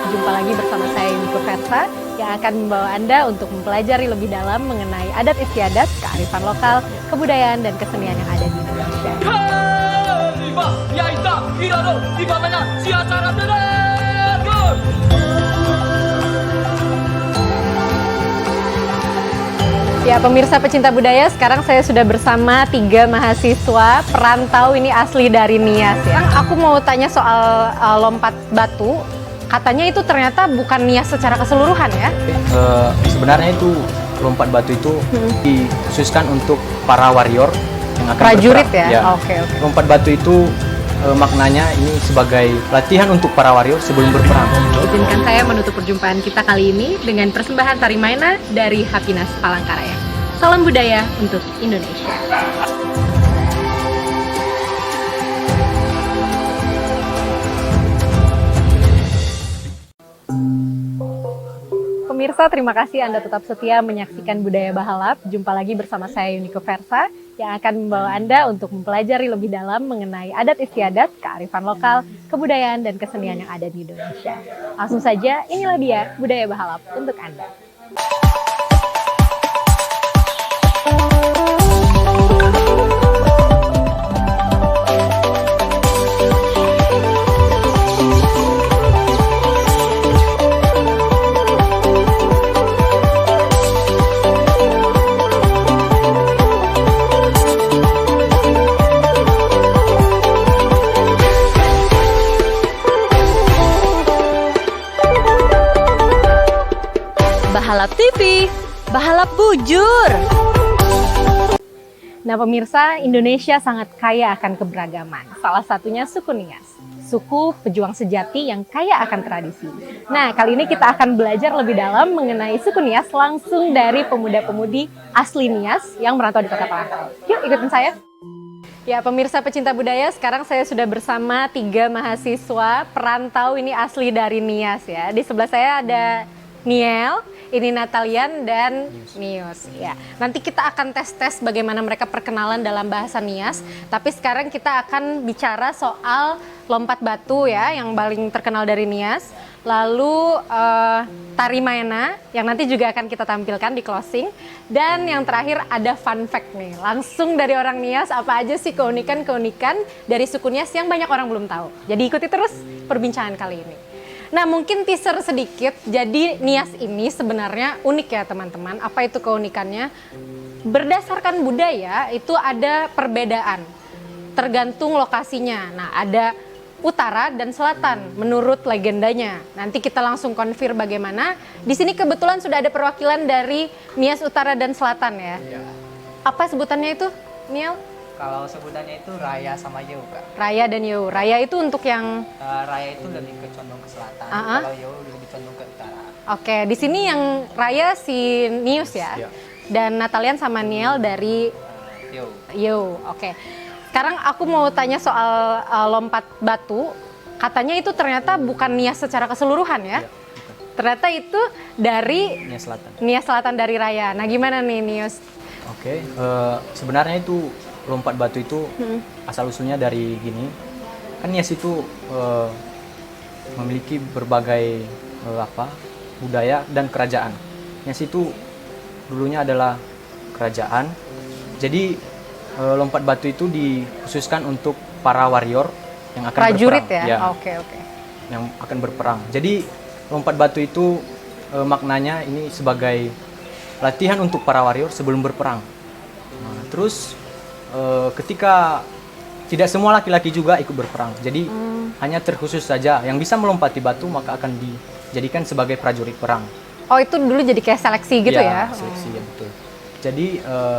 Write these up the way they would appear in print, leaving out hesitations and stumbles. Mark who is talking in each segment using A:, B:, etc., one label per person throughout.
A: Jumpa lagi bersama saya Yuniko Versa yang akan membawa Anda untuk mempelajari lebih dalam mengenai adat istiadat, kearifan lokal, kebudayaan, dan kesenian yang ada di Indonesia. Ya, pemirsa pecinta budaya, sekarang saya sudah bersama 3 mahasiswa perantau ini asli dari Nias ya. Aku mau tanya soal lompat batu. Katanya itu ternyata bukan Nias secara keseluruhan ya?
B: Sebenarnya itu lompat batu itu dikhususkan untuk para warrior yang akan
A: prajurit
B: berperang.
A: ya? Oke.
B: Lompat batu itu maknanya ini sebagai latihan untuk para warrior sebelum berperang.
A: Izinkan saya menutup perjumpaan kita kali ini dengan persembahan tari Maena dari Hapinas Palangkaraya. Salam budaya untuk Indonesia. Pemirsa, terima kasih Anda tetap setia menyaksikan Budaya Bahalap. Jumpa lagi bersama saya Yuniko Versa yang akan membawa Anda untuk mempelajari lebih dalam mengenai adat istiadat, kearifan lokal, kebudayaan, dan kesenian yang ada di Indonesia. Langsung saja, inilah dia Budaya Bahalap untuk Anda.
C: Bahalap TV, Bahalap bujur.
A: Nah pemirsa, Indonesia sangat kaya akan keberagaman. Salah satunya suku Nias, suku pejuang sejati yang kaya akan tradisi. Nah kali ini kita akan belajar lebih dalam mengenai suku Nias langsung dari pemuda-pemudi asli Nias yang merantau di Kota Palangkaraya. Yuk ikutin saya. Ya pemirsa pecinta budaya, sekarang saya sudah bersama 3 mahasiswa perantau ini asli dari Nias ya. Di sebelah saya ada Niel, ini Natalian dan Nius. Ya, nanti kita akan tes bagaimana mereka perkenalan dalam bahasa Nias. Tapi sekarang kita akan bicara soal lompat batu ya, yang paling terkenal dari Nias. Lalu tari Maena, yang nanti juga akan kita tampilkan di closing. Dan yang terakhir ada fun fact nih, langsung dari orang Nias, apa aja sih keunikan-keunikan dari suku Nias yang banyak orang belum tahu. Jadi ikuti terus perbincangan kali ini. Nah mungkin teaser sedikit, jadi Nias ini sebenarnya unik ya teman-teman. Apa itu keunikannya? Berdasarkan budaya itu ada perbedaan, tergantung lokasinya. Nah ada utara dan selatan menurut legendanya. Nanti kita langsung konfir bagaimana. Di sini kebetulan sudah ada perwakilan dari Nias Utara dan Selatan ya. Apa sebutannya itu, Niel?
D: Kalau sebutannya itu Raya sama Yeu, Kak.
A: Raya dan Yeu. Raya itu untuk yang
D: Raya itu lebih ke condong ke selatan, kalau Yeu lebih condong ke utara.
A: Oke, di sini yang Raya si Nius ya, dan Natalian sama Niel dari Yeu. Oke, sekarang aku mau tanya soal lompat batu. Katanya itu ternyata bukan Nias secara keseluruhan ya? Ternyata itu dari Nias Selatan dari Raya. Nah, gimana nih Nius?
B: Oke, sebenarnya itu lompat batu itu asal usulnya dari gini. Kan Nias itu memiliki berbagai budaya dan kerajaan. Nias itu dulunya adalah kerajaan. Jadi lompat batu itu dikhususkan untuk para warrior yang akan
A: prajurit
B: berperang.
A: Ya? Oke.
B: Yang akan berperang. Jadi lompat batu itu maknanya ini sebagai latihan untuk para warrior sebelum berperang. Nah, terus ketika tidak semua laki-laki juga ikut berperang, jadi hanya terkhusus saja yang bisa melompati batu maka akan dijadikan sebagai prajurit perang.
A: Oh itu dulu jadi kayak seleksi gitu ya?
B: Seleksi ya betul. Jadi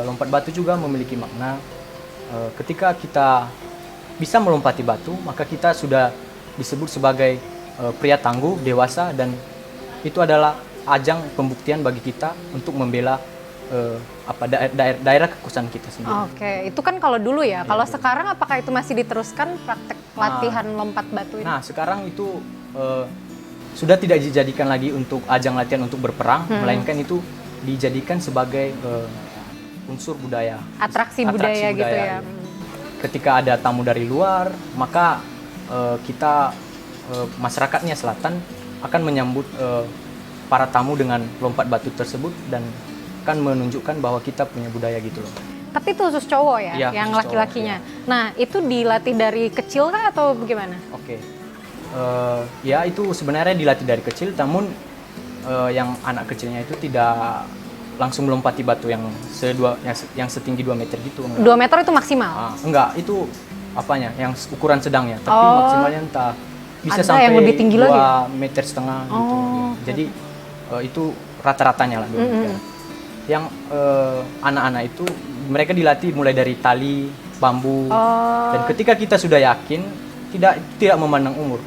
B: lompat batu juga memiliki makna ketika kita bisa melompati batu maka kita sudah disebut sebagai pria tangguh, dewasa, dan itu adalah ajang pembuktian bagi kita untuk membela daerah kekuasaan kita sendiri.
A: Oke, itu kan kalau dulu ya. Kalau sekarang apakah itu masih diteruskan praktek latihan lompat batu ini?
B: Nah, sekarang itu sudah tidak dijadikan lagi untuk ajang latihan untuk berperang, melainkan itu dijadikan sebagai unsur budaya.
A: Atraksi budaya gitu ya.
B: Ketika ada tamu dari luar, maka kita masyarakatnya selatan akan menyambut para tamu dengan lompat batu tersebut dan kan menunjukkan bahwa kita punya budaya gitu loh.
A: Tapi itu khusus cowok ya,
B: Iya,
A: yang
B: khusus
A: laki-lakinya.
B: cowok,
A: Nah, itu dilatih dari kecil kah atau bagaimana?
B: Oke. Ya itu sebenarnya dilatih dari kecil, namun yang anak kecilnya itu tidak langsung melompati batu yang setinggi 2 meter gitu.
A: 2 meter itu maksimal?
B: Enggak, itu apanya? Yang ukuran sedangnya, tapi
A: Oh.
B: maksimalnya entah bisa
A: Ada
B: sampai
A: yang lebih tinggi
B: 2
A: lagi?
B: meter setengah gitu.
A: Oh,
B: Jadi itu rata-ratanya lah 2 meter. Yang anak-anak itu mereka dilatih mulai dari tali, bambu, dan ketika kita sudah yakin tidak memandang umur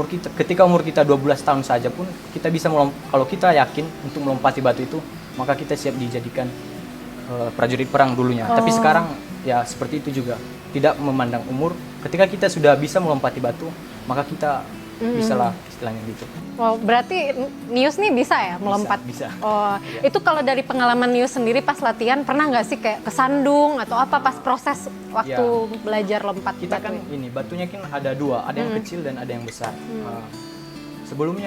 B: kita, ketika umur kita 12 tahun saja pun kita bisa kalau kita yakin untuk melompati batu itu, maka kita siap dijadikan prajurit perang dulunya. Tapi sekarang ya seperti itu juga, tidak memandang umur. Ketika kita sudah bisa melompati batu, maka kita bisalah istilahnya gitu.
A: Wow, berarti Nius nih bisa ya melompat?
B: Bisa.
A: Oh, itu kalau dari pengalaman Nius sendiri pas latihan, pernah nggak sih kayak kesandung atau apa pas proses waktu belajar lompat
B: Kita kan
A: batu?
B: ini batunya kan ada 2, ada yang kecil dan ada yang besar. Sebelum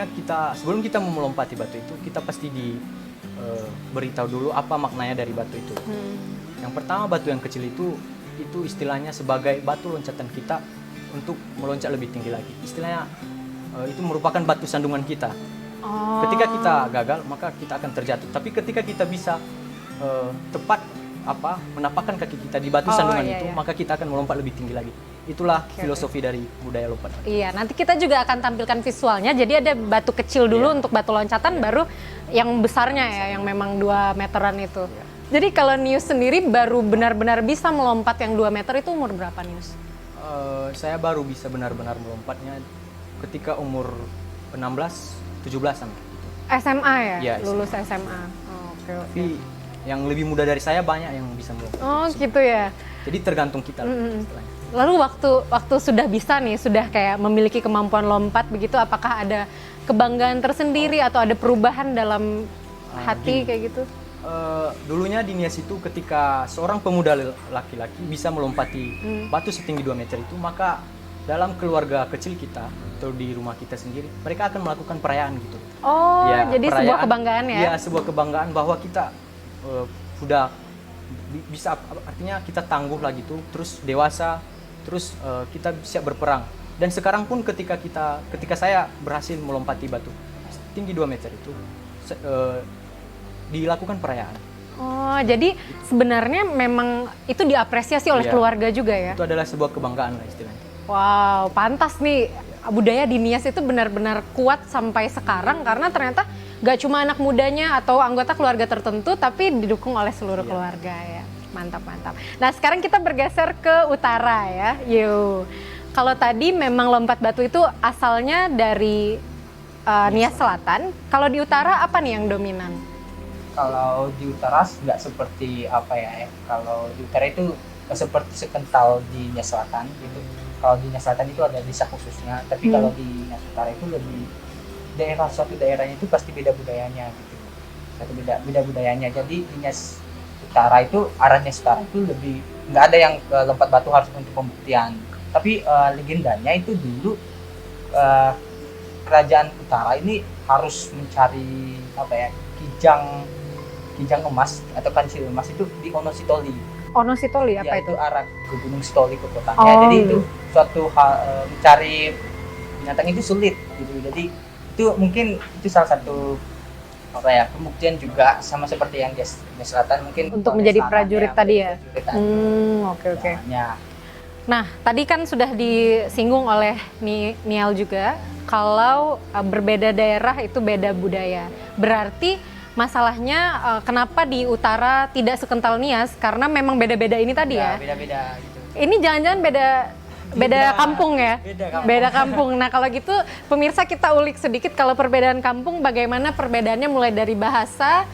B: kita mau melompati batu itu, kita pasti beritahu dulu apa maknanya dari batu itu. Yang pertama, batu yang kecil itu istilahnya sebagai batu loncatan kita untuk meloncat lebih tinggi lagi. Istilahnya itu merupakan batu sandungan kita. Ketika kita gagal, maka kita akan terjatuh. Tapi ketika kita bisa tepat menapakkan kaki kita di batu sandungan itu, maka kita akan melompat lebih tinggi lagi. Itulah filosofi dari budaya lompat.
A: Iya, nanti kita juga akan tampilkan visualnya. Jadi ada batu kecil dulu untuk batu loncatan, baru yang besarnya ya, yang memang 2 meteran itu. Jadi kalau Nius sendiri baru benar-benar bisa melompat yang 2 meter itu umur berapa, Nius?
B: Saya baru bisa benar-benar melompatnya ketika umur 16, 17-an.
A: SMA ya?
B: Iya,
A: Lulus SMA. Oke.
B: Tapi yang lebih muda dari saya banyak yang bisa melompat.
A: Oh, gitu ya.
B: Jadi tergantung kita lah istilahnya.
A: Lalu waktu sudah bisa nih, sudah kayak memiliki kemampuan lompat begitu, apakah ada kebanggaan tersendiri atau ada perubahan dalam hati kayak gitu?
B: Dulunya di Nias itu ketika seorang pemuda laki-laki bisa melompati batu setinggi 2 meter itu, maka dalam keluarga kecil kita atau di rumah kita sendiri, mereka akan melakukan perayaan gitu.
A: Oh,
B: Ya,
A: jadi sebuah kebanggaan ya?
B: Iya, sebuah kebanggaan bahwa kita sudah bisa, artinya kita tangguh lah gitu, terus dewasa, terus kita siap berperang. Dan sekarang pun ketika saya berhasil melompati batu tinggi 2 meter itu, dilakukan perayaan.
A: Oh, jadi sebenarnya memang itu diapresiasi oleh keluarga juga ya?
B: Itu adalah sebuah kebanggaan lah istilahnya.
A: Wow, pantas nih budaya di Nias itu benar-benar kuat sampai sekarang karena ternyata gak cuma anak mudanya atau anggota keluarga tertentu, tapi didukung oleh seluruh keluarga ya. Mantap, mantap. Nah, sekarang kita bergeser ke utara ya. Yuk. Kalau tadi memang lompat batu itu asalnya dari Nias Selatan. Kalau di utara apa nih yang dominan?
D: Kalau di utara nggak seperti apa ya? Kalau di utara itu nggak seperti sekental di Nias Selatan gitu. Kalau di Nias Selatan itu ada desa khususnya, tapi kalau di Nias Utara itu lebih suatu daerahnya itu pasti beda budayanya gitu. Beda budayanya. Jadi di Nias Utara itu, arah Nias Utara itu lebih nggak ada yang lompat batu harus untuk pembuktian. Tapi legendanya itu dulu kerajaan utara ini harus mencari kijang emas atau kancil emas itu di Onositoli.
A: Onositoli apa
D: Ya,
A: itu?
D: arah ke Gunung Sitoli ke kotanya.
A: Oh.
D: Jadi itu suatu hal, mencari binatang itu sulit gitu. Jadi itu mungkin itu salah satu pembuktian juga, sama seperti yang di Selatan mungkin
A: Untuk menjadi prajurit tadi ya? Oke.
D: Ya.
A: Nah, tadi kan sudah disinggung oleh Nial juga, kalau berbeda daerah itu beda budaya. Berarti masalahnya kenapa di utara tidak sekental Nias, karena memang beda-beda ini tadi ya?
D: Beda-beda gitu.
A: Ini jangan-jangan beda kampung ya?
D: Beda
A: Kampung. Nah, kalau gitu pemirsa kita ulik sedikit kalau perbedaan kampung, bagaimana perbedaannya mulai dari bahasa,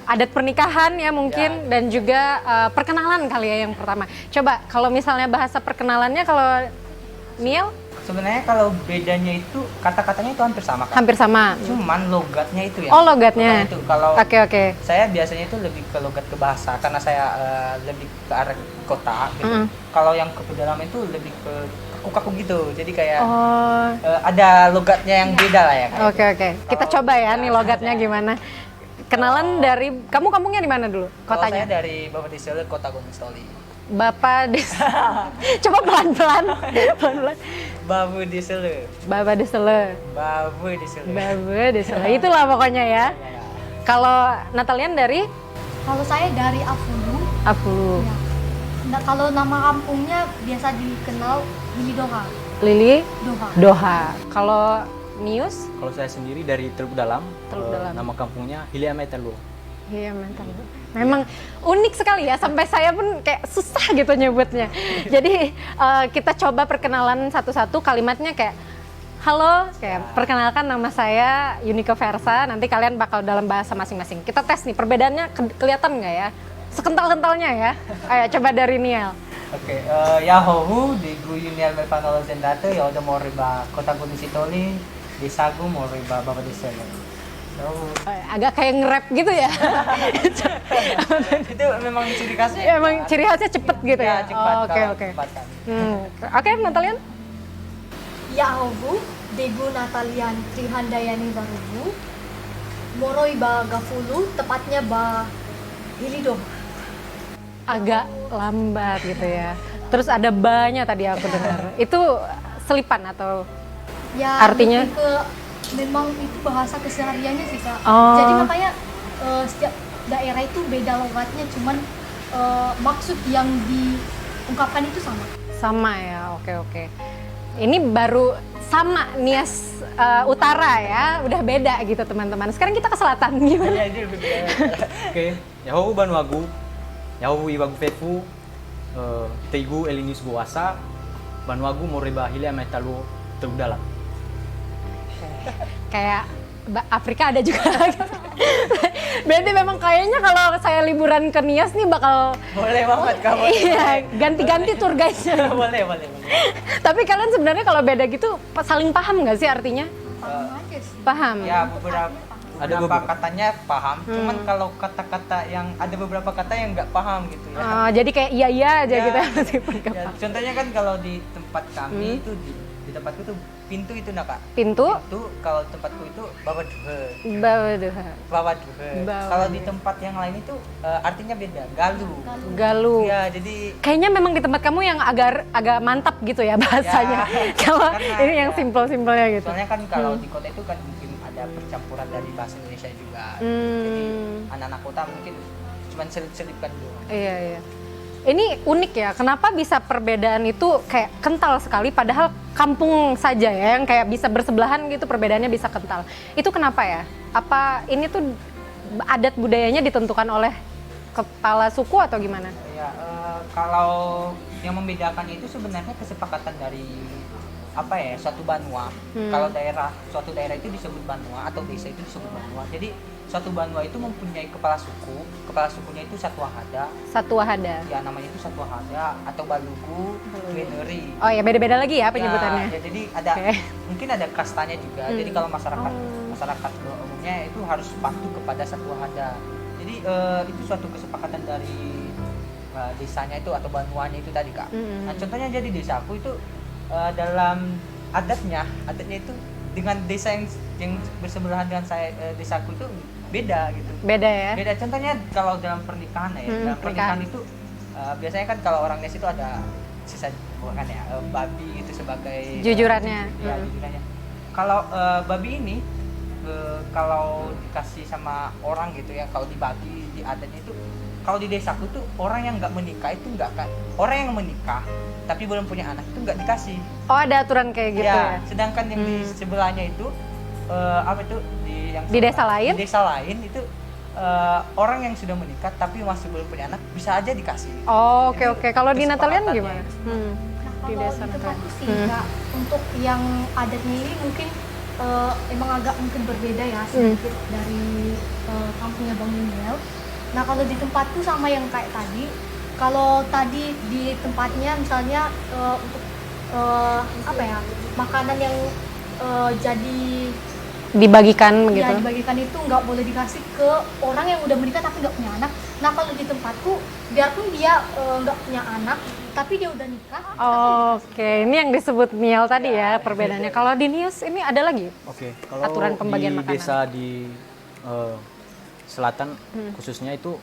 A: adat pernikahan ya mungkin, dan juga perkenalan kali ya yang pertama. Coba kalau misalnya bahasa perkenalannya, kalau Niel?
D: Sebenarnya kalau bedanya itu kata-katanya itu hampir sama kan?
A: Hampir sama.
D: Cuman logatnya itu ya.
A: Oh, logatnya.
D: Itu kalau
A: Oke.
D: saya biasanya itu lebih ke logat ke bahasa karena saya lebih ke arah kota gitu. Kalau yang ke pedalaman itu lebih ke kaku-kaku gitu. Jadi kayak
A: Oh,
D: ada logatnya yang beda lah ya.
A: oke oke. Kita coba ya nih logatnya gimana. Kenalan dari kamu kampungnya di mana dulu?
D: Kalau saya
A: Kotanya?
D: dari Bapak Disele, Kota Gunung Stoli.
A: Bapak coba pelan-pelan. Pelan-pelan.
D: Babu Disele.
A: Bapak Desele.
D: Babu Disele.
A: Bapak Desele. Itulah pokoknya ya. Kalau Natalian dari
E: Kalau saya dari Afulu.
A: Afulu.
E: Ya. Nah, kalau nama kampungnya biasa dikenal Lili Doha.
A: Lili
E: Doha.
A: Doha. Kalau Nius?
B: Kalau saya sendiri dari Teluk Dalam,
A: Teluk Dalam.
B: nama kampungnya Hiliametelu.
A: Iya mental. Memang unik sekali ya, sampai saya pun kayak susah gitu nyebutnya. Jadi kita coba perkenalan satu-satu, kalimatnya kayak halo, kayak perkenalkan nama saya Yunike Versa, nanti kalian bakal dalam bahasa masing-masing. Kita tes nih, perbedaannya kelihatan nggak ya? Sekental-kentalnya ya? Ayo coba dari Niel.
D: Oke, Yahohu di Guyunial Mepanolo Zendate, ya udah mau riba Kota Gunung Sitoli, di Sagu mau riba Bapak Disele.
A: Agak kayak nge-rap gitu ya?
D: Itu memang ciri khasnya.
A: Emang ciri khasnya cepet gitu ya?
D: Cepat.
A: Oh, oke
D: kalau
A: oke.
D: cepat kan.
A: Oke, Natalian?
E: Yahobu, Degu Natalian Trihandayani Barubu, Moroi Ba Gafulu, tepatnya Ba Lili Doha.
A: Agak lambat gitu ya. Terus ada banyak tadi aku dengar. Itu selipan atau
E: Ya,
A: artinya?
E: lebih ke memang itu bahasa kesehariannya sih Kak.
A: Oh.
E: Jadi makanya setiap daerah itu beda logatnya, cuman maksud yang diungkapkan itu sama.
A: sama ya? Oke oke. Ini baru sama Nias Utara ya, udah beda gitu teman-teman. Sekarang kita ke selatan gimana?
D: Iya, itu lebih beda.
B: Oke, Yahobu Banuagu, Yahobu Iwagu Fefu, Teigu Elinius Buasa, Banuagu Moriba Hiliametelu Teluk Dalam.
A: Kayak Afrika ada juga. Berarti memang kayaknya kalau saya liburan ke Nias nih bakal
D: Boleh banget kamu.
A: iya, ganti-ganti tour guide-nya.
D: boleh.
A: Tapi kalian sebenarnya kalau beda gitu saling paham nggak sih artinya?
E: Paham aja sih.
A: Paham.
D: Ya beberapa
B: Ada
D: beberapa
B: beberapa.
D: katanya paham, cuman kalau kata-kata yang ada beberapa kata yang nggak paham gitu ya.
A: Jadi kayak iya aja
D: Ya.
A: gitu meskipun nggak
D: Ya,
A: paham.
D: contohnya kan kalau di tempat kami itu di tempatku tuh pintu itu nak Kak.
A: Pintu
D: Pintu kalau tempatku itu bawa duhe.
A: Bawaduh.
D: Bawa duhe.
A: Bawa
D: Kalau di
A: duhe.
D: tempat yang lain itu artinya beda, galu.
A: Galuh.
D: Ya, jadi
A: Kayaknya memang di tempat kamu yang agak mantap gitu ya bahasanya.
D: Ya,
A: Kalau
D: karena
A: ini yang
D: ya,
A: simpel-simpelnya gitu.
D: soalnya kan kalau di kota itu kan mungkin ada percampuran dari bahasa Indonesia juga. Jadi anak-anak kota mungkin cuman selip-selipkan doang.
A: Iya. Ini unik ya, kenapa bisa perbedaan itu kayak kental sekali padahal kampung saja ya yang kayak bisa bersebelahan gitu perbedaannya bisa kental. Itu kenapa ya? Apa ini tuh adat budayanya ditentukan oleh kepala suku atau gimana?
D: Ya, kalau yang membedakannya itu sebenarnya kesepakatan dari apa ya, suatu banua. Kalau suatu daerah itu disebut banua atau desa itu disebut banua. Jadi suatu banua itu mempunyai kepala suku. Kepala sukunya itu Satwahada.
A: Satwahada.
D: Ya, namanya itu Satwahada atau Balugu, Weneri.
A: Oh ya beda-beda lagi ya penyebutannya.
D: Ya, jadi ada
A: Oke.
D: mungkin ada kastanya juga. Jadi kalau masyarakat umumnya itu harus patuh kepada Satwahada. Jadi itu suatu kesepakatan dari desanya itu atau banuanya itu tadi Kak. Nah, contohnya jadi desaku itu dalam adatnya itu dengan desa yang bersebelahan dengan saya desaku itu beda gitu.
A: Beda ya?
D: Beda, contohnya kalau dalam pernikahan ya, dalam pernikahan itu biasanya kan kalau orang Nes itu ada sisa bukan ya, babi itu sebagai
A: Jujurannya.
D: ya, jujurannya. Kalau babi ini kalau dikasih sama orang gitu ya, kalau dibagi di adatnya itu, kalau di desaku tuh orang yang nggak menikah itu nggak kan, orang yang menikah tapi belum punya anak itu nggak dikasih.
A: Oh ada aturan kayak gitu ya?
D: Sedangkan yang di sebelahnya itu apa itu
A: Di desa lain?
D: Di desa lain itu orang yang sudah menikah tapi masih belum punya anak bisa aja dikasih.
A: Oh
D: Jadi,
A: oke. Kalau di Natalian
D: kesepakatannya.
A: gimana?
E: Nah,
A: Di
E: kalau
A: desa
E: di tempatku
A: Natalian.
E: sih Kak, untuk yang adatnya ini mungkin emang agak mungkin berbeda ya sedikit dari kampungnya Bang Yunel. Nah kalau di tempatku sama yang kayak tadi, kalau tadi di tempatnya misalnya untuk apa ya, makanan yang jadi
A: dibagikan gitu.
E: Ya dibagikan itu nggak boleh dikasih ke orang yang udah menikah tapi nggak punya anak. Nah kalau di tempatku, biarpun dia nggak punya anak, tapi dia udah nikah.
A: Oke, ini yang disebut Niel tadi ya perbedaannya. Kalau di Nias ini ada lagi?
B: Oke, kalau
A: Aturan pembagian
B: di
A: makanan.
B: desa di selatan khususnya itu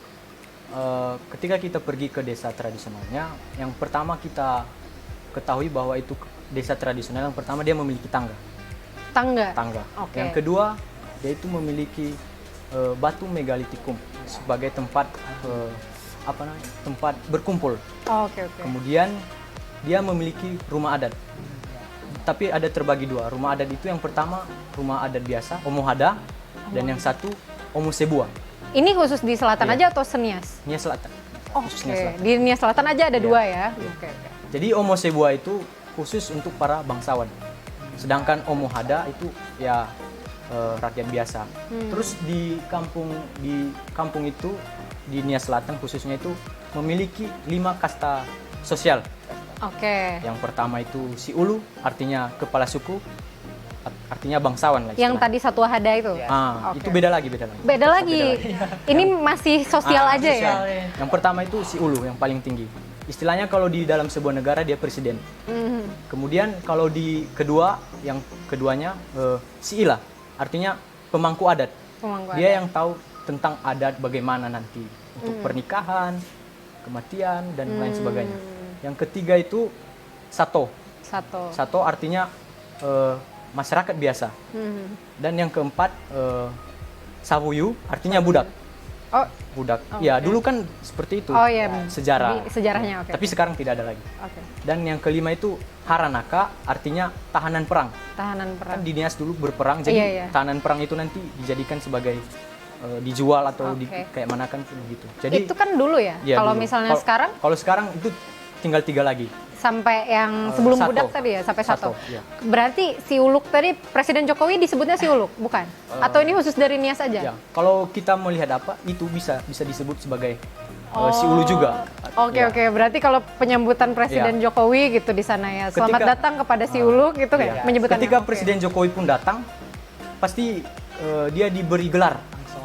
B: ketika kita pergi ke desa tradisionalnya, yang pertama kita ketahui bahwa itu desa tradisional, yang pertama dia memiliki tangga.
A: Tangga. Oke.
B: Yang kedua, dia itu memiliki batu megalitikum sebagai tempat tempat berkumpul.
A: Oke.
B: Kemudian dia memiliki rumah adat. Tapi ada terbagi dua. Rumah adat itu yang pertama rumah adat biasa, Omohada, dan yang satu Omosebua.
A: Ini khusus di selatan
B: Iya.
A: aja atau Senias?
B: Nias Selatan.
A: Oke,
B: Khusus Nias Selatan.
A: di Nias Selatan aja ada
B: Iya.
A: dua ya. Oke.
B: Jadi Omosebua itu khusus untuk para bangsawan. Sedangkan Omohada itu ya rakyat biasa. Terus di kampung itu di Nias Selatan khususnya itu memiliki 5 kasta sosial.
A: Oke.
B: Yang pertama itu si Ulu, artinya kepala suku, artinya bangsawan lah.
A: Yang
B: istilahnya.
A: tadi satu hada itu.
B: Ah,
A: Oke.
B: itu beda lagi.
A: Beda lagi. Ini masih sosial aja ya.
B: sosial. Yang pertama itu si Ulu yang paling tinggi. Istilahnya kalau di dalam sebuah negara dia presiden. Kemudian kalau di yang keduanya si Ila, artinya pemangku adat.
A: Pemangku
B: Dia
A: adat.
B: yang tahu tentang adat bagaimana nanti untuk pernikahan, kematian dan lain sebagainya. Yang ketiga itu Sato. Sato artinya masyarakat biasa. Dan yang keempat Sawuyu artinya budak.
A: Oh,
B: Budak.
A: Oh,
B: Ya,
A: oke.
B: dulu kan seperti itu.
A: oh ya.
B: Sejarah.
A: Sejarahnya oke.
B: Tapi sekarang tidak ada lagi.
A: Oke.
B: Dan yang kelima itu Haranaka artinya tahanan perang.
A: Tahanan perang.
B: Kan di Nias dulu berperang, jadi
A: Iya.
B: tahanan perang itu nanti dijadikan sebagai dijual atau
A: Oke.
B: kayak mana kan begitu. Jadi
A: Itu kan dulu ya.
B: ya
A: Kalau
B: dulu.
A: misalnya sekarang
B: kalau sekarang itu tinggal 3 lagi.
A: sampai yang sebelum
B: Sato.
A: budak tadi ya, sampai Sato.
B: Iya.
A: Berarti si Uluk tadi Presiden Jokowi disebutnya si Uluk, bukan? Atau ini khusus dari Nias aja?
B: Ya, kalau kita melihat apa itu bisa disebut sebagai si Ulu juga.
A: Oke
B: Ya.
A: oke, berarti kalau penyambutan Presiden Jokowi gitu di sana ya, selamat
B: Ketika-
A: datang kepada si Uluk gitu
B: Iya.
A: kayak menyebutannya.
B: Ketika
A: Oke.
B: Presiden Jokowi pun datang, pasti dia diberi gelar.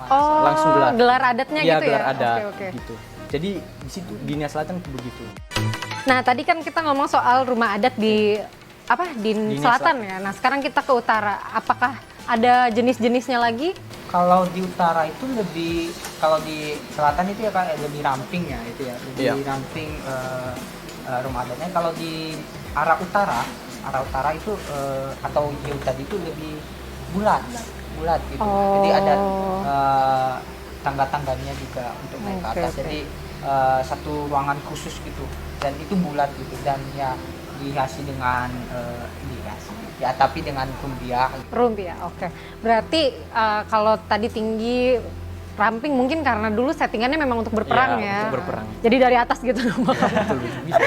A: Oh,
B: langsung gelar.
A: adatnya
B: Iya,
A: gitu
B: gelar
A: ya.
B: adat
A: Oke oke.
B: gitu. Jadi di situ di Nias Selatan itu begitu.
A: Nah, tadi kan kita ngomong soal rumah adat di di
B: Nias
A: selatan ya. Nah, sekarang kita ke utara. Apakah ada jenis-jenisnya lagi?
D: Kalau di utara itu lebih, kalau di selatan itu ya kan lebih ramping ya itu ya, lebih
B: Iya.
D: ramping rumah adatnya. Kalau di arah utara itu atau jauh tadi itu lebih bulat gitu.
A: Oh.
D: Jadi ada tangga-tangganya juga untuk naik ke
A: Oke,
D: atas.
A: oke.
D: Jadi satu ruangan khusus gitu dan itu bulat gitu dan ya dihiasi dengan ya tapi dengan rumbia.
A: Rumpia, oke. Berarti kalau tadi tinggi ramping mungkin karena dulu settingannya memang untuk berperang
B: Iya,
A: ya.
B: untuk berperang.
A: Jadi dari atas gitu
B: Betul, bisa.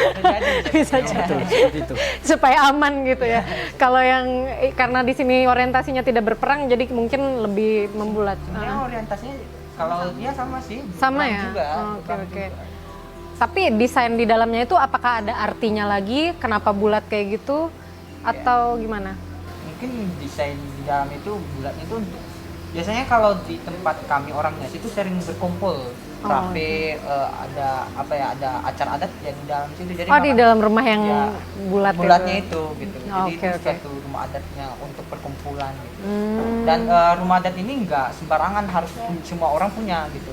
A: bisa jadi.
B: Betul, seperti itu.
A: Supaya aman gitu ya. Kalau yang karena di sini orientasinya tidak berperang jadi mungkin lebih membulat.
D: Sebenarnya orientasinya kalau dia sama sih.
A: Sama
D: berperang
A: ya?
D: Juga,
A: Oh, oke,
D: berperang
A: oke.
D: juga.
A: Tapi desain di dalamnya itu apakah ada artinya lagi? Kenapa bulat kayak gitu? Atau gimana?
D: Mungkin desain di dalam itu bulatnya itu untuk biasanya kalau di tempat kami orangnya itu sering berkumpul kafe ada apa ya ada acara adat ya di dalam situ jadi
A: Oh, di
D: makanya-
A: dalam rumah yang
D: ya,
A: bulat
D: bulatnya
A: itu.
D: itu gitu.
A: Oh,
D: Jadi
A: oke,
D: itu
A: oke.
D: suatu rumah adatnya untuk perkumpulan gitu.
A: Hmm.
D: Dan rumah adat ini nggak sembarangan harus semua orang punya gitu.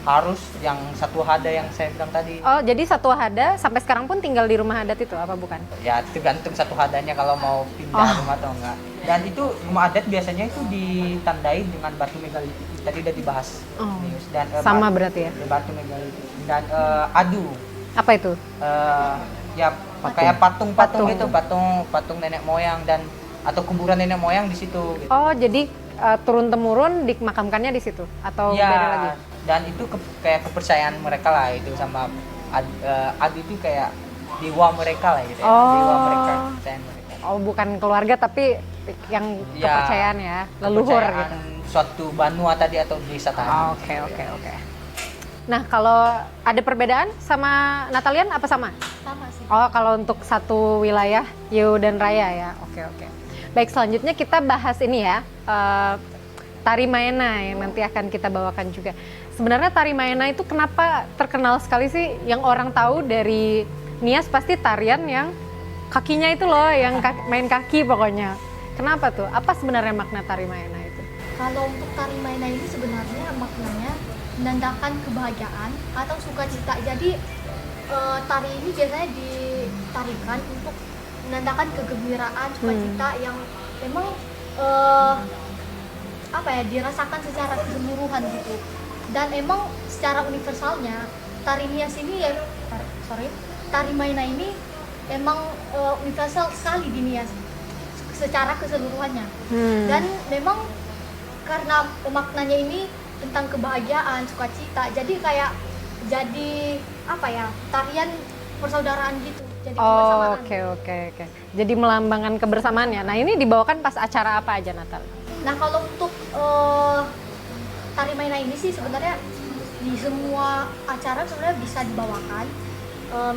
D: Harus yang satu hada yang saya bilang tadi.
A: Oh, jadi satu hada sampai sekarang pun tinggal di rumah adat itu apa bukan?
D: Ya tergantung satu hadanya kalau mau pindah rumah atau enggak. Dan itu rumah adat biasanya itu ditandai dengan batu megalitik. Tadi udah dibahas.
A: Oh,
D: Dan
A: sama berarti ya?
D: batu megalitik. Dan adu.
A: Apa itu?
D: Ya kayak patung-patung
A: Patung.
D: gitu, patung nenek moyang dan atau kuburan nenek moyang di situ gitu.
A: Oh, jadi turun temurun dimakamkannya di situ atau
D: Ya,
A: beda lagi?
D: dan itu kayak kepercayaan mereka lah itu sama adu itu kayak dewa mereka lah gitu ya. Dewa mereka, kepercayaan mereka.
A: Oh, bukan keluarga tapi yang
D: Ya,
A: kepercayaan ya, leluhur
D: Kepercayaan
A: gitu.
D: suatu banua tadi atau desa tadi.
A: Oke. Nah, kalau ada perbedaan sama Natalian apa sama?
E: Sama sih.
A: Oh, kalau untuk satu wilayah, Yu dan Raya ya. Oke. Baik, selanjutnya kita bahas ini ya. tari Maena yang nanti akan kita bawakan juga. Sebenarnya tari Maena itu kenapa terkenal sekali sih? Yang orang tahu dari Nias pasti tarian yang kakinya itu loh, yang main kaki pokoknya. Kenapa tuh? Apa sebenarnya makna tari Maena itu?
E: Kalau untuk tari Maena ini sebenarnya maknanya menandakan kebahagiaan atau sukacita. Jadi tari ini biasanya ditarikan untuk menandakan kegembiraan, sukacita yang memang dirasakan secara keseluruhan gitu. Dan emang secara universalnya tari Nias ini tari Maena ini emang universal sekali di Nias secara keseluruhannya. Dan memang karena maknanya ini tentang kebahagiaan, sukacita, jadi tarian persaudaraan gitu. Jadi kebersamaan.
A: Oke. Jadi melambangkan kebersamaannya. Nah, ini dibawakan pas acara apa aja, Natal?
E: Nah, kalau untuk tari Maena ini sih sebenarnya di semua acara sebenarnya bisa dibawakan.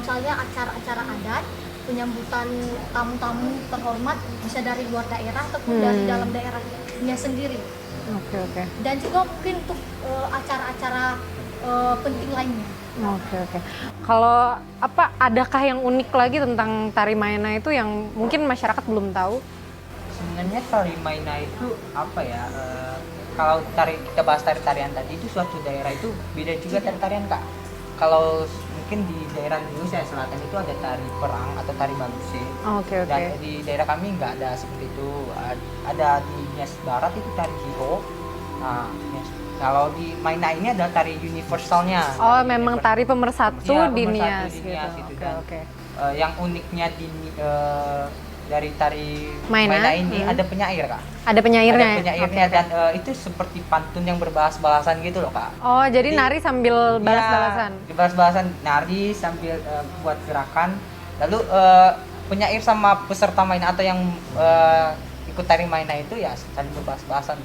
E: Misalnya acara-acara adat, penyambutan tamu-tamu terhormat bisa dari luar daerah ataupun dari dalam daerahnya sendiri.
A: Oke.
E: Dan juga mungkin untuk acara-acara penting lainnya.
A: Oke. Kalau adakah yang unik lagi tentang tari Maena itu yang mungkin masyarakat belum tahu?
D: Sebenarnya tari Maena itu kalau kita bahas tarian tadi itu suatu daerah itu beda juga tarian Kak. Kalau mungkin di daerah Indonesia Selatan itu ada tari perang atau tari baluse.
A: Oke.
D: Dan di daerah kami nggak ada seperti itu. Ada di Nias Barat itu tari hiro. Nah, kalau di Maena ini ada tari universalnya.
A: Oh, memang tari pemersatu
D: Iya,
A: di
D: pemersatu
A: Nias
D: di
A: gitu.
D: Nias itu.
A: Oke.
D: Yang uniknya dari tari
A: Maena,
D: Maena ini ada penyair Kak.
A: Ada penyairnya.
D: Ada penyairnya dan itu seperti pantun yang berbalas-balasan gitu loh Kak.
A: Oh, jadi nari sambil balas-balasan.
D: Ya, balas-balasan, nari sambil buat gerakan. Lalu penyair sama peserta Maena atau yang ikut tari Maena itu ya saling berbalas-balasan.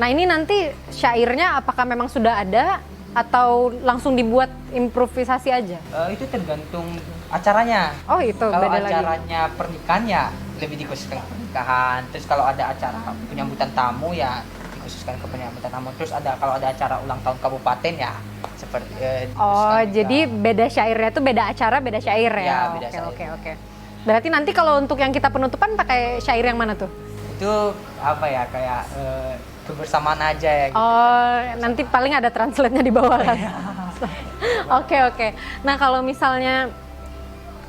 A: Nah, ini nanti syairnya apakah memang sudah ada atau langsung dibuat improvisasi aja?
D: Itu tergantung acaranya.
A: Oh, itu
D: Kalau
A: beda lagi.
D: acaranya pernikahan ya lebih dikhususkan ke pernikahan. Terus kalau ada acara penyambutan tamu ya dikhususkan ke penyambutan tamu. Terus kalau ada acara ulang tahun kabupaten ya seperti
A: Oh,
D: dikhususkan
A: jadi
D: juga.
A: beda syairnya tuh beda acara, beda syair ya?
D: Ya, beda syair.
A: Oke. Berarti nanti kalau untuk yang kita penutupan pakai syair yang mana tuh?
D: Itu kayak kebersamaan aja ya. Gitu.
A: Oh, nanti paling ada translate-nya di bawah kan? Oke. Nah, kalau misalnya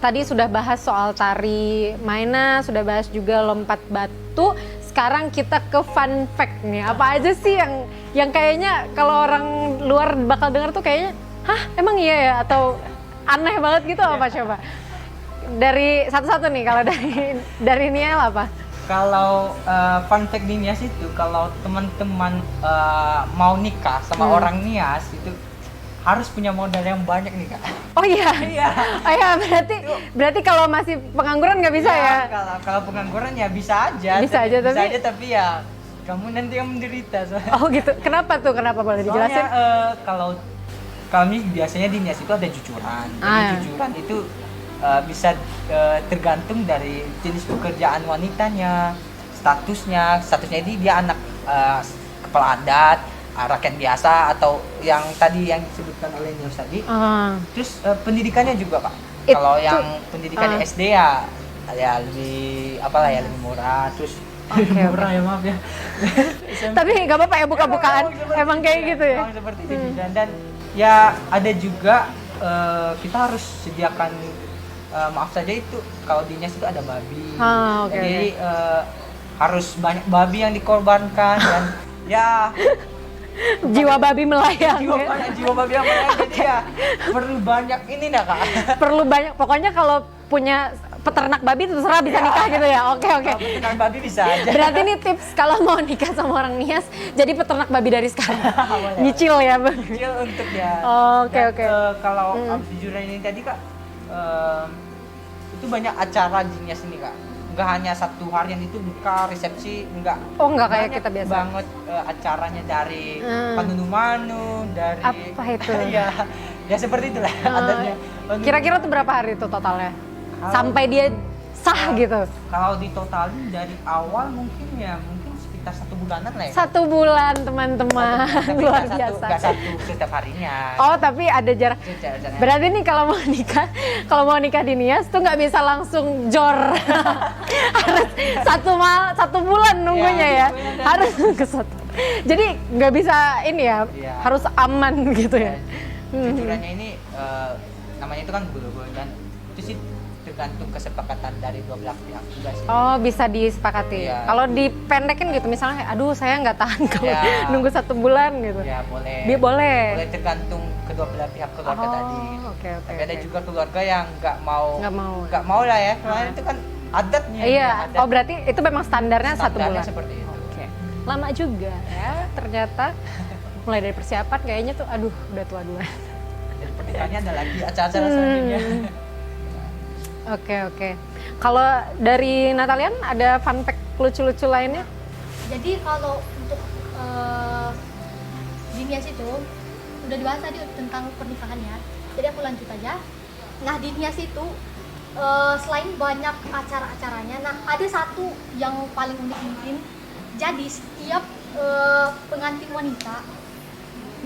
A: tadi sudah bahas soal tari Maena, sudah bahas juga lompat batu. Sekarang kita ke fun fact nih. Apa aja sih yang kayaknya kalau orang luar bakal dengar tuh kayaknya, hah emang iya ya? Atau aneh banget gitu apa coba? Dari satu-satu nih, kalau dari Niel apa?
D: Kalau fun fact di Nias itu kalau teman-teman mau nikah sama orang Nias itu harus punya modal yang banyak nih Kak.
A: Oh iya. Oh iya, berarti kalau masih pengangguran nggak bisa ya?
D: Kalau pengangguran ya bisa aja.
A: Bisa aja,
D: tapi ya kamu nanti yang menderita.
A: Oh gitu. Kenapa tuh? Kenapa boleh dijelasin?
D: Soalnya kalau kami biasanya di Nias itu ada jujuran. Jadi jujuran itu bisa tergantung dari jenis pekerjaan wanitanya, statusnya ini dia anak kepala adat, rakyat biasa atau yang tadi yang disebutkan oleh Niels tadi. Terus pendidikannya juga Pak. Kalau yang pendidikan SD ya lebih lebih murah. Terus murah ya maaf ya.
A: Tapi nggak apa-apa ya buka-bukaan. Emang kayak gitu ya.
D: Seperti itu dan ya ada juga kita harus sediakan maaf saja itu kalau di Nias itu ada babi. Jadi harus banyak babi yang dikorbankan dan ya
A: jiwa babi melayang.
D: Jiwa babi yang melayang jadi ya perlu banyak ini Kak.
A: Perlu banyak. Pokoknya kalau punya peternak babi terserah bisa nikah gitu ya. Oke.
D: Peternak babi bisa aja.
A: Berarti ini tips kalau mau nikah sama orang Nias, jadi peternak babi dari sekarang. Nyicil ya, Bang.
D: Nyicil untuk ya.
A: Oke.
D: Kalau jujuran ini tadi Kak, itu banyak acara di Nias ini Kak. Enggak hanya satu harian itu nikah, resepsi, enggak.
A: Oh, enggak kayak
D: banyak
A: kita biasa.
D: Banget acaranya dari Panunu-Manu, dari
A: apa itu?
D: ya seperti itulah adatnya.
A: Kira-kira tuh berapa hari itu totalnya? Sampai dia sah gitu.
D: Kalau ditotalin dari awal mungkin sekitar sekitar 1 bulanan lah ya.
A: 1 bulan teman-teman,
D: Tapi
A: luar
D: nggak
A: biasa.
D: Nggak satu setiap harinya.
A: Oh tapi ada jarak.
D: Itu jaraknya.
A: Berarti nih kalau mau nikah di Nias tuh nggak bisa langsung jor. Harus 1 bulan nunggunya ya. Harus ke satu. Jadi nggak bisa ini ya,
D: Iya.
A: harus aman gitu ya.
D: Cucurannya ini namanya itu kan gul-gul dan itu sih tergantung kesepakatan dari dua belah pihak juga sih.
A: Oh bisa disepakati.
D: Iya.
A: Kalau dipendekin gitu misalnya, aduh saya nggak tahan kalau
D: Iya.
A: nunggu 1 bulan gitu.
D: Ya boleh.
A: Dia boleh.
D: Boleh tergantung kedua belah pihak keluarga tadi.
A: Oke oke.
D: Tapi ada
A: oke.
D: juga keluarga yang nggak mau lah ya. Soalnya itu kan adatnya.
A: Iya.
D: Adat.
A: Oh berarti itu memang standarnya 1
D: Standarnya
A: bulan.
D: seperti itu.
A: Oke. Lama juga ya ternyata. Mulai dari persiapan kayaknya tuh, aduh udah tua duluan.
D: Jadi pernikahannya ada lagi acara-acara selanjutnya.
A: Oke oke. Kalau dari Natalian ada fun fact lucu-lucu lainnya?
E: Jadi kalau untuk di Nias itu udah dibahas tadi tentang pernikahan ya. Jadi aku lanjut aja. Nah di Nias itu selain banyak acara-acaranya, nah ada satu yang paling unik mungkin. Jadi setiap pengantin wanita,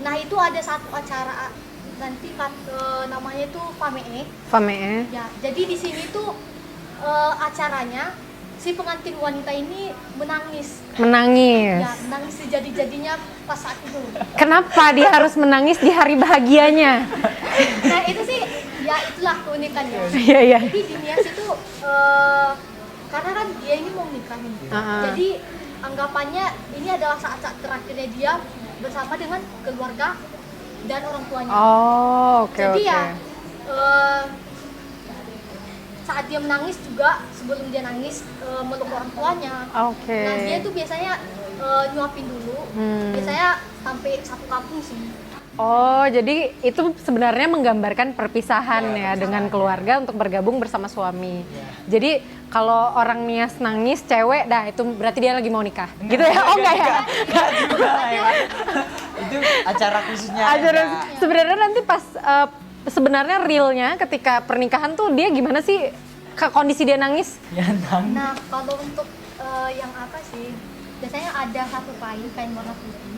E: nah itu ada satu acara nanti namanya itu Famee.
A: Famee.
E: Ya, jadi di sini tuh acaranya si pengantin wanita ini menangis.
A: Menangis.
E: Ya, menangis sejadi-jadinya pas saat itu.
A: Kenapa dia harus menangis di hari bahagianya?
E: Nah, itu sih ya itulah keunikannya.
A: Iya iya.
E: Jadi di Nias itu karena kan dia ini mau nikah nih. Jadi anggapannya ini adalah saat-saat terakhirnya dia bersama dengan keluarga dan orang tuanya.
A: Oh oke
E: Jadi
A: oke.
E: ya saat dia menangis juga sebelum dia nangis meluk orang tuanya.
A: Oke.
E: Nah dia tuh biasanya nyuapin dulu. Biasanya sampai satu kampung sih.
A: Oh jadi itu sebenarnya menggambarkan perpisahan ya dengan keluarga untuk bergabung bersama suami. Jadi kalau orang Nias nangis cewek, dah itu berarti dia lagi mau nikah. Gitu ya? Oh enggak ya?
D: Itu acara khususnya.
A: Sebenarnya nanti pas sebenarnya realnya ketika pernikahan tuh dia gimana sih kondisi dia nangis?
D: Ya, nang.
E: Nah kalau untuk yang apa sih? Biasanya ada satu kain warna putih.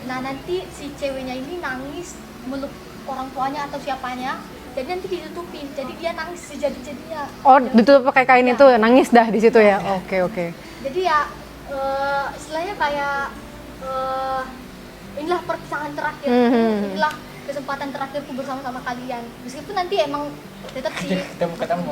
E: Nah nanti si ceweknya ini nangis meluk orang tuanya atau siapanya. Jadi nanti ditutupin. Jadi dia nangis sejadi-jadinya.
A: Oh ditutup pakai kain itu nangis dah di situ ya? Oke oke.
E: Jadi ya istilahnya kayak inilah perpisahan terakhir. Inilah kesempatan terakhirku bersama-sama kalian. Meskipun nanti emang tetap sih
D: Ketemu.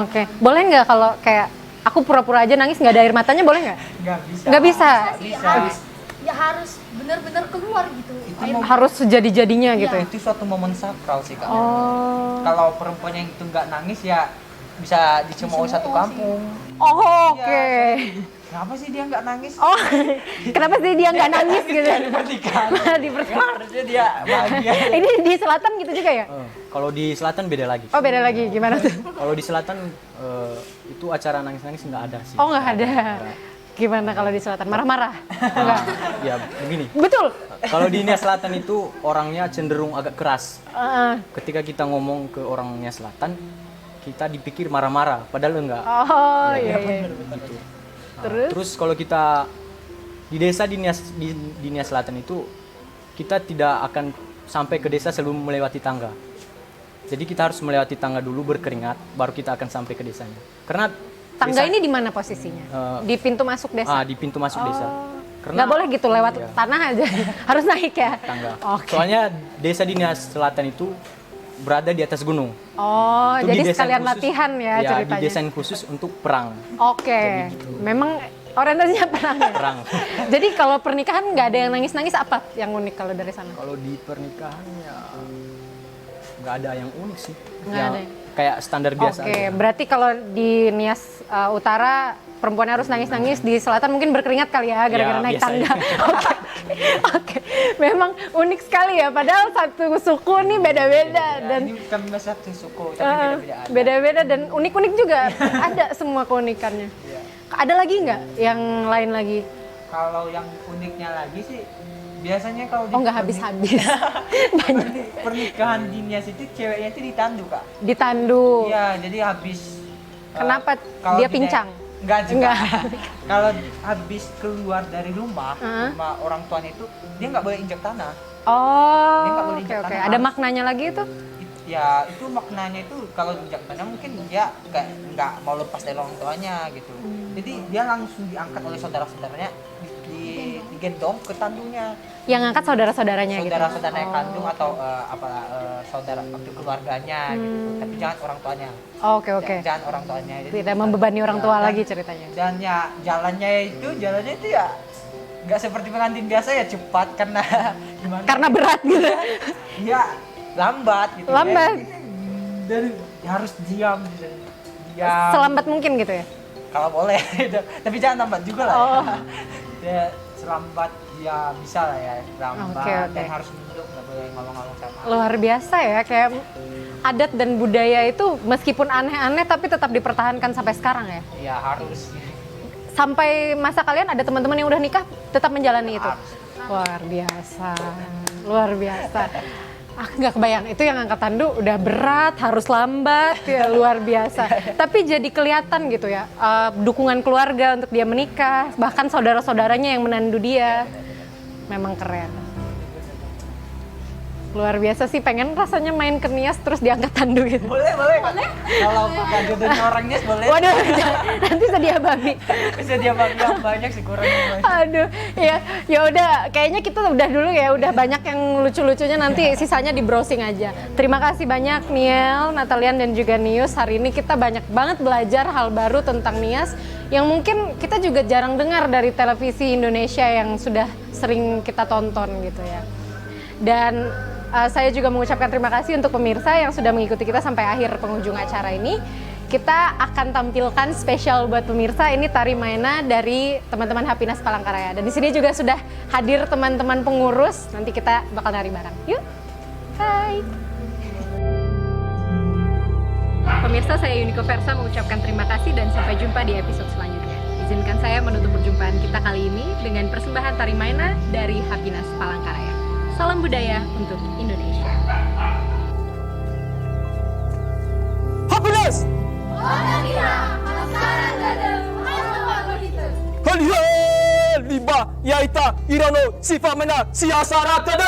A: Oke. Boleh nggak kalau kayak aku pura-pura aja nangis nggak ada air matanya boleh nggak?
D: Nggak bisa.
A: Nggak bisa.
E: sih
D: Bisa.
E: harus benar-benar keluar gitu.
A: Harus sejadi-jadinya gitu ya?
D: Itu suatu momen sakral sih Kak.
A: Oh.
D: Kalau perempuan yang itu nggak nangis ya bisa dicemooh satu kampung.
A: Oh oke.
D: Kenapa sih dia nggak nangis?
A: Oh kenapa sih dia nggak nangis gitu?
D: Di pernikahan.
A: Di pernikahan.
D: Harusnya dia bahagia.
A: Ini di selatan gitu juga ya?
B: Kalau di selatan beda lagi.
A: Oh beda lagi, gimana tuh?
B: Kalau di selatan itu acara nangis-nangis nggak ada sih.
A: Oh nggak ada. Gimana kalau di selatan? Marah-marah? Enggak?
B: Ya begini.
A: Betul?
B: Kalau di Nias Selatan itu orangnya cenderung agak keras.
A: Heeh.
B: Ketika kita ngomong ke orang Nias Selatan, kita dipikir marah-marah, padahal enggak.
A: Oh iya iya.
B: Gitu.
A: Terus?
B: Kalau kita di desa di Nias Selatan itu kita tidak akan sampai ke desa sebelum melewati tangga. Jadi kita harus melewati tangga dulu berkeringat, baru kita akan sampai ke desanya. Karena
A: Tangga
B: desa-
A: ini di mana posisinya? Di pintu masuk desa?
B: di pintu masuk desa.
A: Nggak boleh gitu lewat
B: Iya.
A: tanah aja, harus naik ya?
B: Tangga.
A: Oke.
B: Soalnya desa di Nias Selatan itu berada di atas gunung.
A: Oh,
B: Itu
A: jadi
B: didesain
A: sekalian
B: khusus-
A: latihan ya
B: Ya,
A: ceritanya?
B: didesain khusus untuk perang.
A: Oke, memang orientasinya perang ya?
B: Perang.
A: Jadi kalau pernikahan nggak ada yang nangis-nangis, apa yang unik kalau dari sana?
B: Kalau di pernikahan ya nggak ada yang unik sih.
A: Nggak
B: Ya,
A: ada.
B: Kayak standar biasa
A: Oke,
B: aja.
A: berarti kalau di Nias Utara perempuannya harus nangis-nangis, di selatan mungkin berkeringat kali ya gara-gara
B: Ya,
A: naik
B: biasanya.
A: tangga. Oke, oke, memang unik sekali ya. Padahal satu suku nih beda-beda dan
D: ini bukan satu suku tapi beda-beda adat.
A: beda-beda dan unik-unik juga. Ada semua keunikannya. Ada lagi nggak yang lain lagi?
D: Kalau yang uniknya lagi sih biasanya kalau di
A: Oh nggak habis-habis. Banyak.
D: pernikahan di Nias itu ceweknya itu ditandu Kak.
A: Ditandu.
D: Iya, jadi habis
A: Kenapa
D: kalau
A: dia
D: di
A: pincang?
D: Enggak juga.
A: Enggak.
D: Kalau habis keluar dari rumah,
A: Heeh.
D: rumah orang tuanya itu dia nggak boleh injak tanah. Dia nggak
A: Oh,
D: boleh
A: oke
D: injak
A: oke.
D: tanah.
A: Ada maknanya lagi itu?
D: Ya itu maknanya itu kalau injak tanah mungkin dia kayak nggak mau lepas dari orang tuanya gitu. Jadi dia langsung diangkat oleh saudara-saudaranya, digendong ke tandungnya.
A: Yang ngangkat saudara-saudaranya gitu.
D: Saudara-saudaranya
A: Oh.
D: kandung atau saudara untuk keluarganya gitu. Tapi jangan orang tuanya.
A: Oke oke.
D: Jangan orang tuanya. Jadi
A: Tidak membebani orang tua
D: dan-
A: lagi ceritanya.
D: Dan ya jalannya itu ya nggak seperti pengantin biasa ya cepat karena gimana?
A: Karena berat gitu.
D: Ya lambat gitu.
A: Lambat.
D: Dan harus diam gitu. Diam.
A: Selambat mungkin gitu ya.
D: Kalau boleh gitu. Tapi jangan lambat juga lah.
A: Oh.
D: Ya selambat ya bisa lah ya lambat
A: Oke, oke.
D: dan harus nunduk nggak boleh ngomong-ngomong sama.
A: Luar biasa ya, kayak adat dan budaya itu meskipun aneh-aneh tapi tetap dipertahankan sampai sekarang ya.
D: Ya harus.
A: Sampai masa kalian ada teman-teman yang udah nikah tetap menjalani itu.
D: Harus.
A: Luar biasa. Luar biasa. Aku nggak kebayang, itu yang angkat tandu udah berat, harus lambat, ya luar biasa. Tapi jadi kelihatan gitu ya, dukungan keluarga untuk dia menikah, bahkan saudara-saudaranya yang menandu dia. Memang keren. Luar biasa sih, pengen rasanya main ke Nias terus diangkat tandu gitu.
D: Boleh. Kalau nggak jodohnya orangnya boleh.
A: Waduh, nanti sedia babi.
D: Bisa dia bagi yang banyak sih kurangnya.
A: Aduh, ya udah, kayaknya kita udah dulu ya, udah banyak yang lucu-lucunya, nanti sisanya di browsing aja. Terima kasih banyak Niel, Natalian dan juga Nius. Hari ini kita banyak banget belajar hal baru tentang Nias yang mungkin kita juga jarang dengar dari televisi Indonesia yang sudah sering kita tonton gitu ya. Dan saya juga mengucapkan terima kasih untuk pemirsa yang sudah mengikuti kita sampai akhir penghujung acara ini. Kita akan tampilkan spesial buat pemirsa, ini tari Maena dari teman-teman Hapinas Palangkaraya. Dan di sini juga sudah hadir teman-teman pengurus, nanti kita bakal nari bareng. Yuk, hai! Pemirsa, saya Yuniko Versa mengucapkan terima kasih dan sampai jumpa di episode selanjutnya. Izinkan saya menutup perjumpaan kita kali ini dengan persembahan tari Maena dari Hapinas Palangkaraya. Salam budaya untuk Indonesia.
F: Happiness! Haliel liba yaita irano sifamena siasara tade.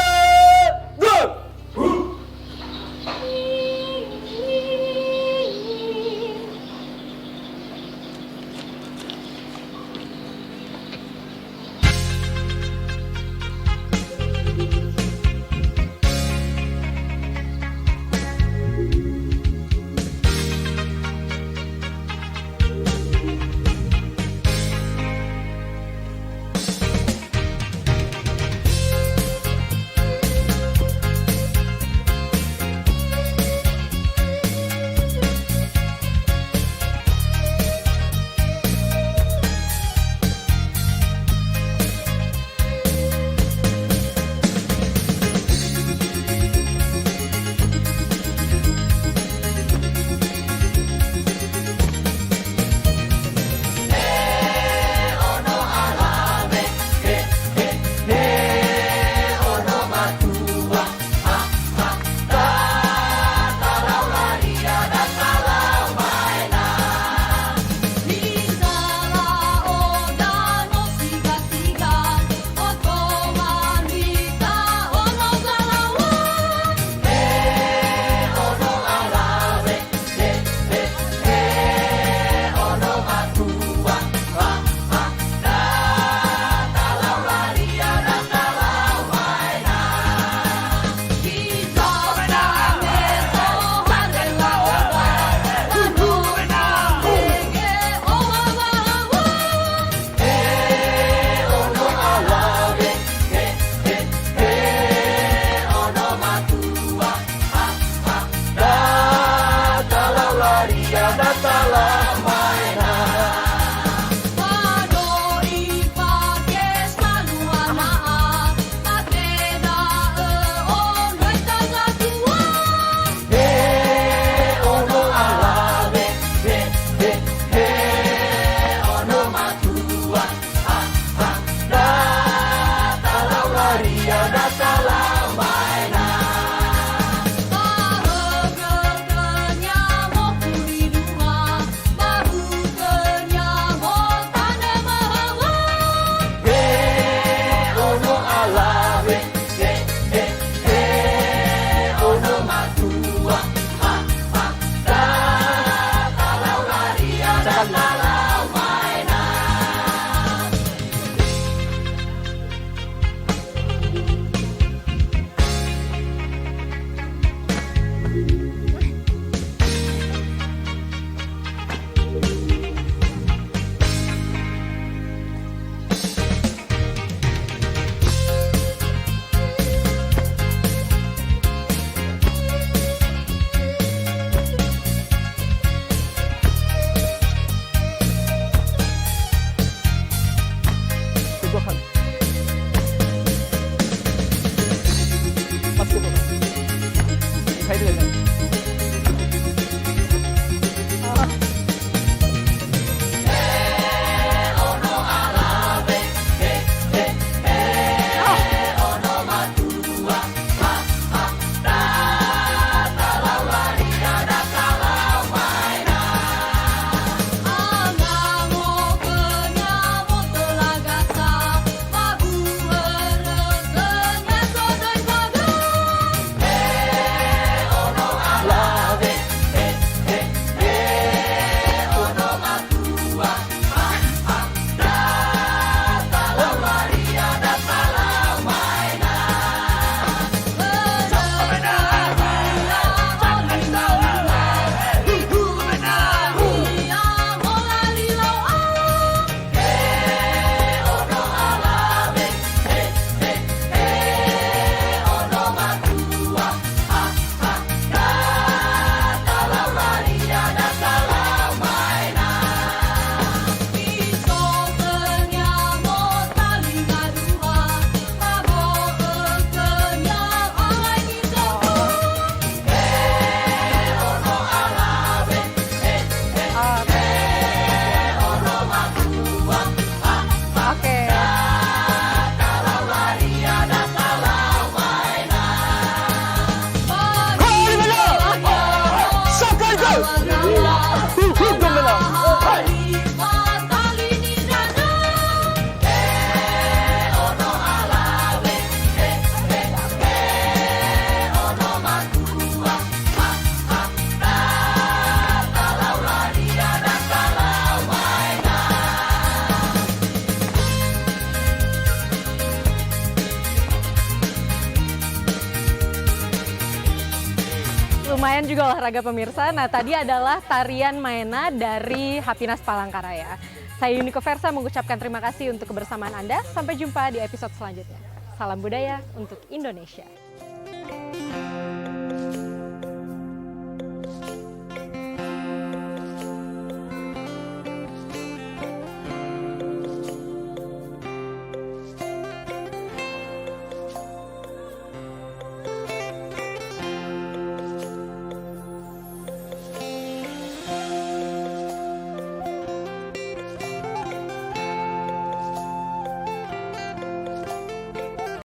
A: lumayan juga olahraga pemirsa. Nah, tadi adalah tarian Maena dari Hapinas Palangkaraya. Saya Yuniko Versa mengucapkan terima kasih untuk kebersamaan Anda. Sampai jumpa di episode selanjutnya. Salam budaya untuk Indonesia.